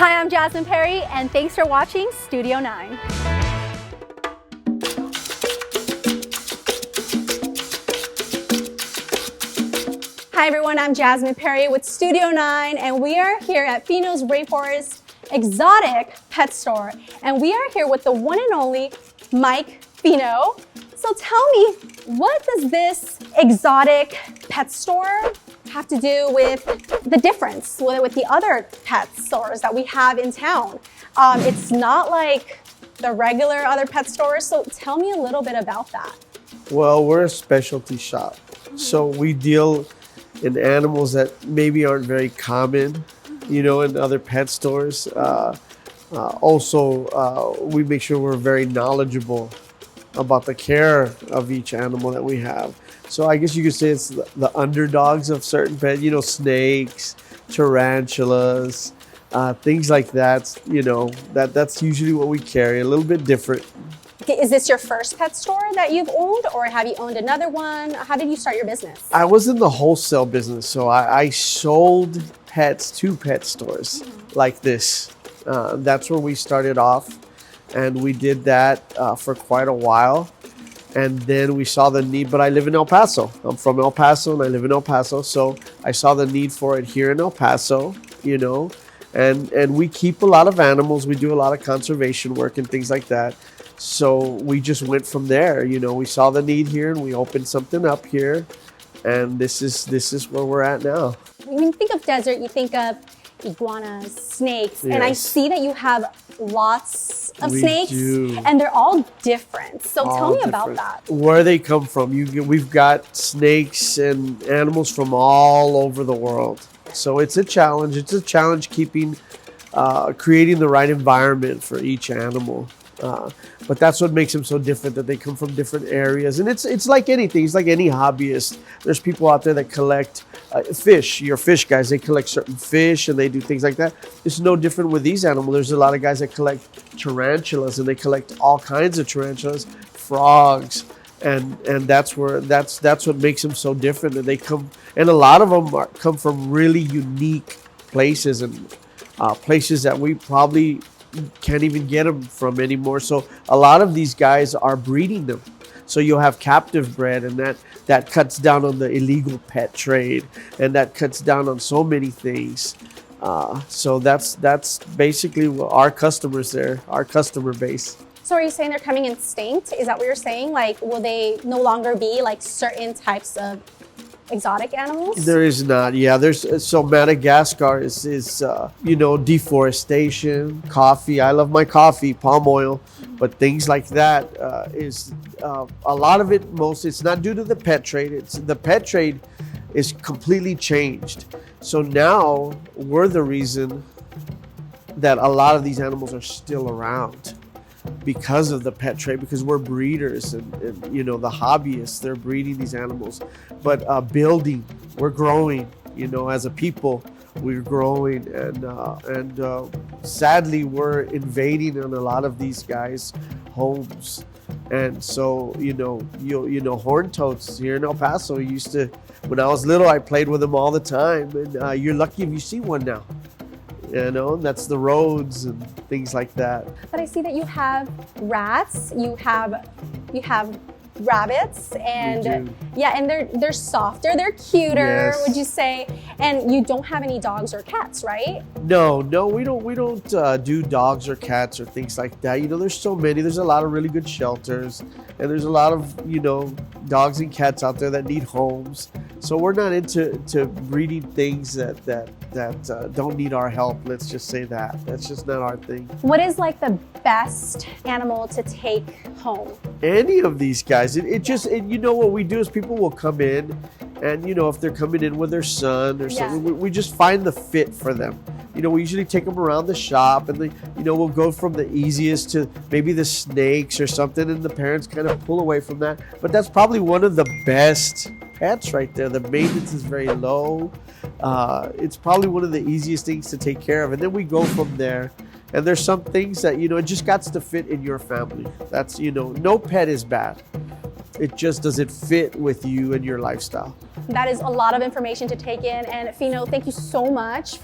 Hi, I'm Jasmine Perry, and thanks for watching Studio 9. Hi everyone, I'm Jasmine Perry with Studio 9, and we are here at Fino's Rainforest Exotic Pet Store. And we are here with the one and only Mike Fino. So tell me, what does this exotic pet store have to do with the difference with the other pet stores that we have in town? It's not like the regular other pet stores, so tell me a little bit about that. Well, we're a specialty shop, so we deal in animals that maybe aren't very common, you know, in other pet stores. Also, we make sure we're very knowledgeable about the care of each animal that we have. So I guess you could say it's the underdogs of certain pets, you know, snakes, tarantulas, things like that. You know, that's usually what we carry, a little bit different. Is this your first pet store that you've owned, or have you owned another one? How did you start your business? I was in the wholesale business, so I sold pets to pet stores like this. That's where we started off, and we did that for quite a while. And then we saw the need, but I live in El Paso. I'm from El Paso and I live in El Paso. So I saw the need for it here in El Paso, you know, and we keep a lot of animals. We do a lot of conservation work and things like that. So we just went from there. You know, we saw the need here and we opened something up here. And this is where we're at now. When you think of desert, you think of iguanas, snakes, Yes. and I see that you have lots of We snakes, do. and they're all different. So tell All me about different. that. Where they come from. We've got snakes and animals from all over the world. So it's a challenge. It's a challenge creating the right environment for each animal. But that's what makes them so different, that they come from different areas. And it's like anything. It's like any hobbyist. There's people out there that collect fish. Your fish guys, they collect certain fish and they do things like that. It's no different with these animals. There's a lot of guys that collect tarantulas, and they collect all kinds of tarantulas, frogs, and that's what makes them so different. That they come, and a lot of them come from really unique places, and places that we probably can't even get them from anymore. So a lot of these guys are breeding them. So you'll have captive bred, and that cuts down on the illegal pet trade, and that cuts down on so many things. So that's basically what our customers there, our customer base. So are you saying they're coming extinct? Is that what you're saying? Like, will they no longer be like certain types of exotic animals? There is not. Yeah, so Madagascar is you know, deforestation, coffee. I love my coffee, palm oil, but things like that is a lot of it. It's not due to the pet trade. The pet trade is completely changed. So now we're the reason that a lot of these animals are still around, because of the pet trade, because we're breeders and you know, the hobbyists, they're breeding these animals. But we're growing, you know, as a people, we're growing, and sadly we're invading on a lot of these guys' homes. And so, you know, horn toads here in El Paso used to, when I was little, I played with them all the time, and you're lucky if you see one now. You know, and that's the roads and things like that. But I see that you have rats, you have rabbits, and We do. yeah, and they're softer, they're cuter, Yes. would you say? And you don't have any dogs or cats, right? No, we don't do dogs or cats or things like that. You know, there's so many. There's a lot of really good shelters, and there's a lot of, you know, dogs and cats out there that need homes. So we're not into breeding things that don't need our help. Let's just say that. That's just not our thing. What is like the best animal to take home? Any of these guys, you know, what we do is people will come in, and you know, if they're coming in with their son or something, we just find the fit for them. You know, we usually take them around the shop, and you know, we'll go from the easiest to maybe the snakes or something, and the parents kind of pull away from that. But that's probably one of the best pets right there. The maintenance is very low. It's probably one of the easiest things to take care of, and then we go from there. And there's some things that, you know, it just got to fit in your family. That's, you know, no pet is bad. It just doesn't fit with you and your lifestyle. That is a lot of information to take in. And Fino, thank you so much.